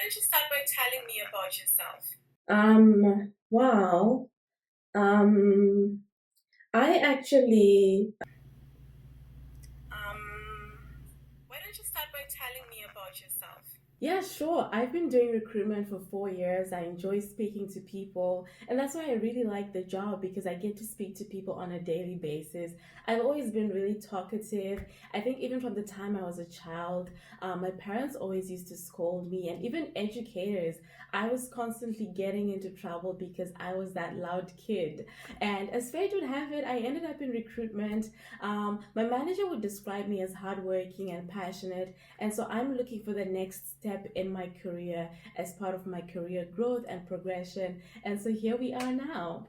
don't you start by telling me about yourself? Well, um, I actually, Um, why don't you start by telling me about yourself? yeah, sure. I've been doing recruitment for 4 years. I enjoy speaking to people, and that's why I really like the job because I get to speak to people on a daily basis. I've always been really talkative. I think even from the time I was a child, my parents always used to scold me, and even educators. I was constantly getting into trouble because I was that loud kid. And as fate would have it, I ended up in recruitment. My manager would describe me as hardworking and passionate, and so I'm looking for the next step in my career as part of my career growth and progression. And so here we are now.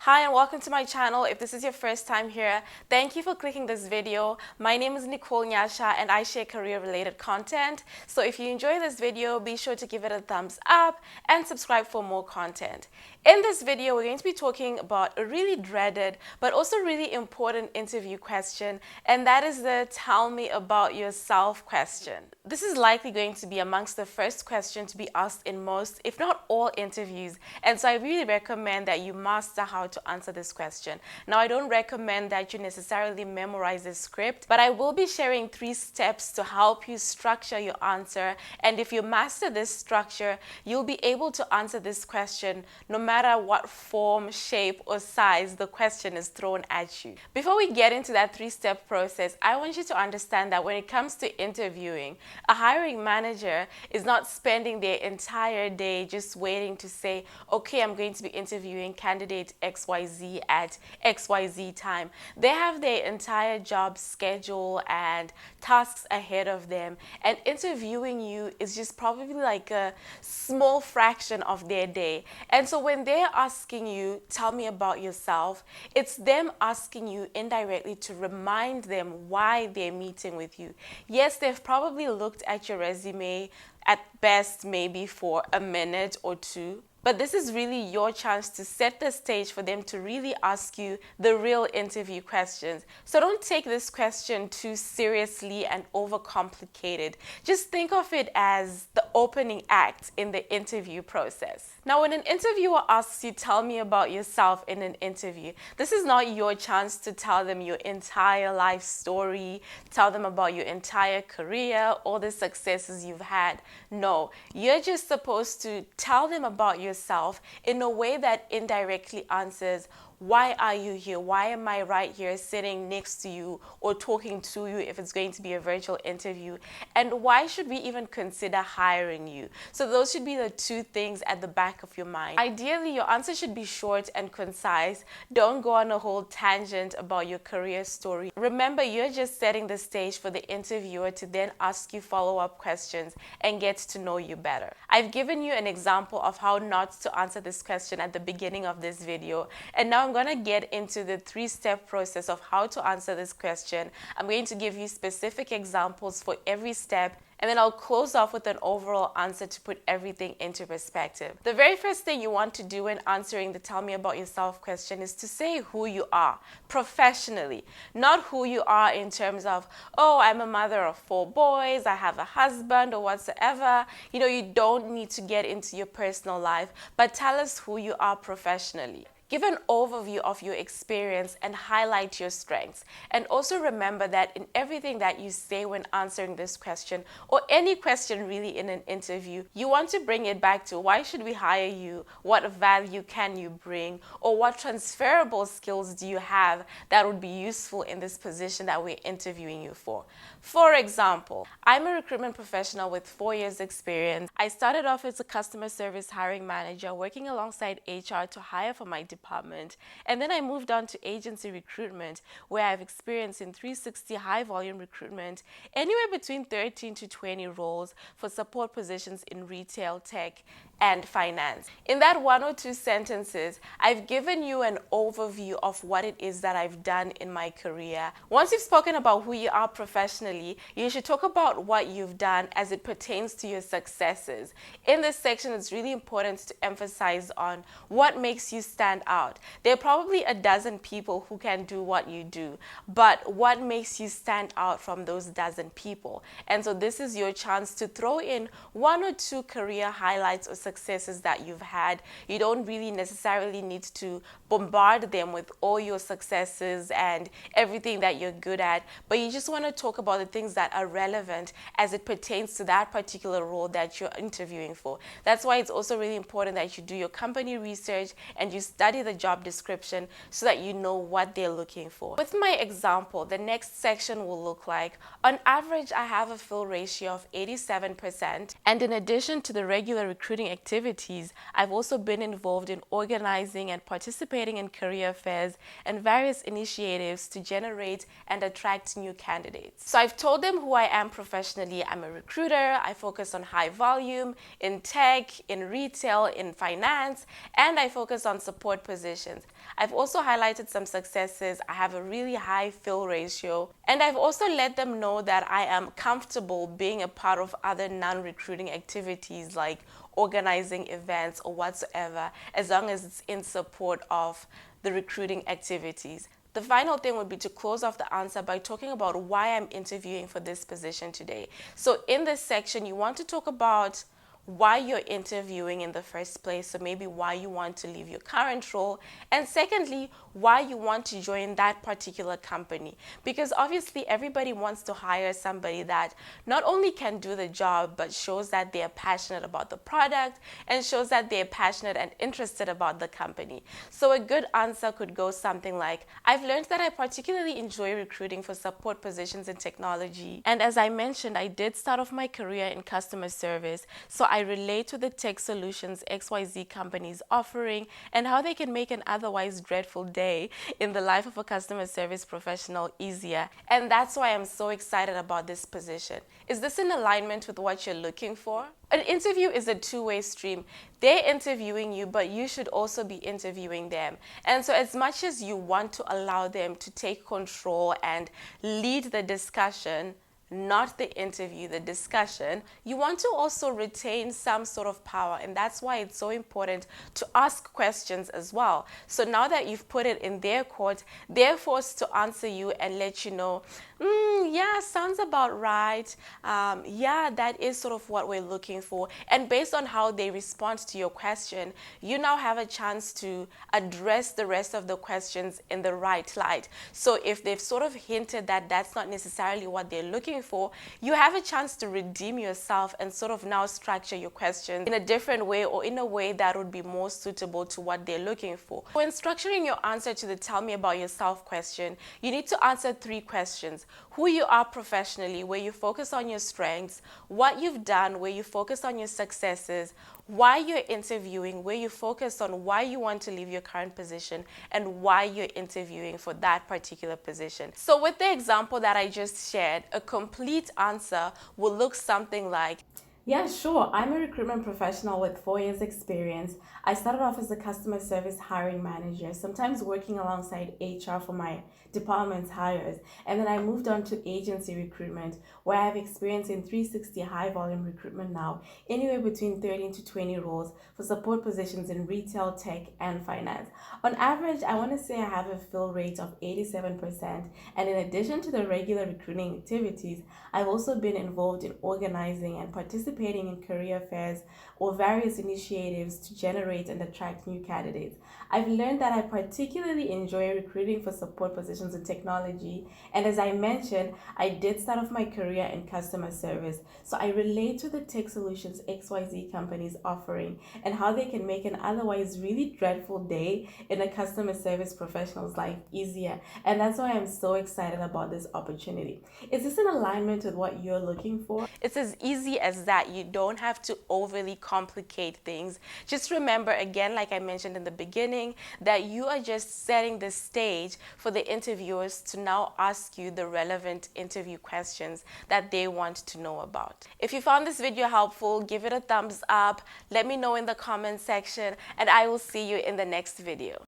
Hi and welcome to my channel. If this is your first time here, thank you for clicking this video. My name is Nicole Nyasha and I share career related content. So if you enjoy this video, be sure to give it a thumbs up and subscribe for more content. In this video, we're going to be talking about a really dreaded but also really important interview question, and that is the tell me about yourself question. This is likely going to be amongst the first question to be asked in most, if not all, interviews, and so I really recommend that you master how to answer this question. Now, I don't recommend that you necessarily memorize the script, but I will be sharing 3 steps to help you structure your answer, and if you master this structure, you'll be able to answer this question no matter what form, shape, or size the question is thrown at you. Before we get into that 3-step process, I want you to understand that when it comes to interviewing, a hiring manager is not spending their entire day just waiting to say, okay, I'm going to be interviewing candidate XYZ at XYZ time. They have their entire job schedule and tasks ahead of them, and interviewing you is just probably like a small fraction of their day. And so when they're asking you, tell me about yourself, it's them asking you indirectly to remind them why they're meeting with you. Yes, they've probably looked at your resume at best maybe for a minute or two, but this is really your chance to set the stage for them to really ask you the real interview questions. So don't take this question too seriously and overcomplicated. Just think of it as the opening act in the interview process. Now, when an interviewer asks you, tell me about yourself in an interview, this is not your chance to tell them your entire life story, tell them about your entire career, all the successes you've had. No, you're just supposed to tell them about yourself in a way that indirectly answers, why are you here? Why am I right here sitting next to you or talking to you if it's going to be a virtual interview? And why should we even consider hiring you? So those should be the 2 things at the back of your mind. Ideally, your answer should be short and concise. Don't go on a whole tangent about your career story. Remember, you're just setting the stage for the interviewer to then ask you follow-up questions and get to know you better. I've given you an example of how not to answer this question at the beginning of this video, and now I'm going to get into the 3-step process of how to answer this question. I'm going to give you specific examples for every step, and then I'll close off with an overall answer to put everything into perspective. The very first thing you want to do when answering the tell me about yourself question is to say who you are professionally, not who you are in terms of, oh, I'm a mother of 4 boys, I have a husband, or whatsoever. You don't need to get into your personal life, but tell us who you are professionally. Give an overview of your experience and highlight your strengths. And also remember that in everything that you say when answering this question, or any question really in an interview, you want to bring it back to why should we hire you? What value can you bring? Or what transferable skills do you have that would be useful in this position that we're interviewing you for? For example, I'm a recruitment professional with 4 years experience. I started off as a customer service hiring manager working alongside HR to hire for my department, and then I moved on to agency recruitment where I've experience in 360 high volume recruitment, anywhere between 13 to 20 roles for support positions in retail, tech, and finance. In that one or two sentences, I've given you an overview of what it is that I've done in my career. Once you've spoken about who you are professionally, you should talk about what you've done as it pertains to your successes. In this section, it's really important to emphasize on what makes you stand out. There are probably a dozen people who can do what you do, but what makes you stand out from those dozen people? And so this is your chance to throw in one or two career highlights or successes that you've had. You don't really necessarily need to bombard them with all your successes and everything that you're good at, but you just want to talk about the things that are relevant as it pertains to that particular role that you're interviewing for. That's why it's also really important that you do your company research and you study the job description so that you know what they're looking for. With my example, the next section will look like, on average, I have a fill ratio of 87%. And in addition to the regular recruiting activities, I've also been involved in organizing and participating in career fairs and various initiatives to generate and attract new candidates. So I've told them who I am professionally. I'm a recruiter. I focus on high volume in tech, in retail, in finance, and I focus on support positions. I've also highlighted some successes. I have a really high fill ratio, and I've also let them know that I am comfortable being a part of other non-recruiting activities like organizing events or whatsoever, as long as it's in support of the recruiting activities. The final thing would be to close off the answer by talking about why I'm interviewing for this position today. So in this section, you want to talk about why you're interviewing in the first place, so maybe why you want to leave your current role, and secondly, why you want to join that particular company. Because obviously everybody wants to hire somebody that not only can do the job, but shows that they're passionate about the product and shows that they're passionate and interested about the company. So a good answer could go something like, I've learned that I particularly enjoy recruiting for support positions in technology, and as I mentioned, I did start off my career in customer service, so I relate to the tech solutions XYZ companies offering and how they can make an otherwise dreadful day in the life of a customer service professional easier. And that's why I'm so excited about this position. Is this in alignment with what you're looking for? An interview is a two-way stream. They're interviewing you, but you should also be interviewing them. And so as much as you want to allow them to take control and lead the discussion, not the interview, the discussion, you want to also retain some sort of power. And that's why it's so important to ask questions as well. So now that you've put it in their court, they're forced to answer you and let you know, yeah, sounds about right. Yeah, that is sort of what we're looking for. And based on how they respond to your question, you now have a chance to address the rest of the questions in the right light. So if they've sort of hinted that that's not necessarily what they're looking for, you have a chance to redeem yourself and sort of now structure your questions in a different way or in a way that would be more suitable to what they're looking for. When structuring your answer to the tell me about yourself question, you need to answer 3 questions. Who you are professionally, where you focus on your strengths, what you've done, where you focus on your successes, why you're interviewing, where you focus on why you want to leave your current position, and why you're interviewing for that particular position. So with the example that I just shared, a complete answer will look something like, yeah, sure. I'm a recruitment professional with 4 years experience. I started off as a customer service hiring manager, sometimes working alongside HR for my department's hires. And then I moved on to agency recruitment, where I have experience in 360 high volume recruitment now, anywhere between 13 to 20 roles for support positions in retail, tech, and finance. On average, I want to say I have a fill rate of 87%. And in addition to the regular recruiting activities, I've also been involved in organizing and participating in career fairs or various initiatives to generate and attract new candidates. I've learned that I particularly enjoy recruiting for support positions in technology, and as I mentioned, I did start off my career in customer service, so I relate to the tech solutions XYZ companies offering and how they can make an otherwise really dreadful day in a customer service professional's life easier, and that's why I'm so excited about this opportunity. Is this in alignment with what you're looking for? it's as easy as that. that you don't have to overly complicate things. Just remember, again, like I mentioned in the beginning, that you are just setting the stage for the interviewers to now ask you the relevant interview questions that they want to know about. If you found this video helpful, give it a thumbs up, let me know in the comment section, and I will see you in the next video.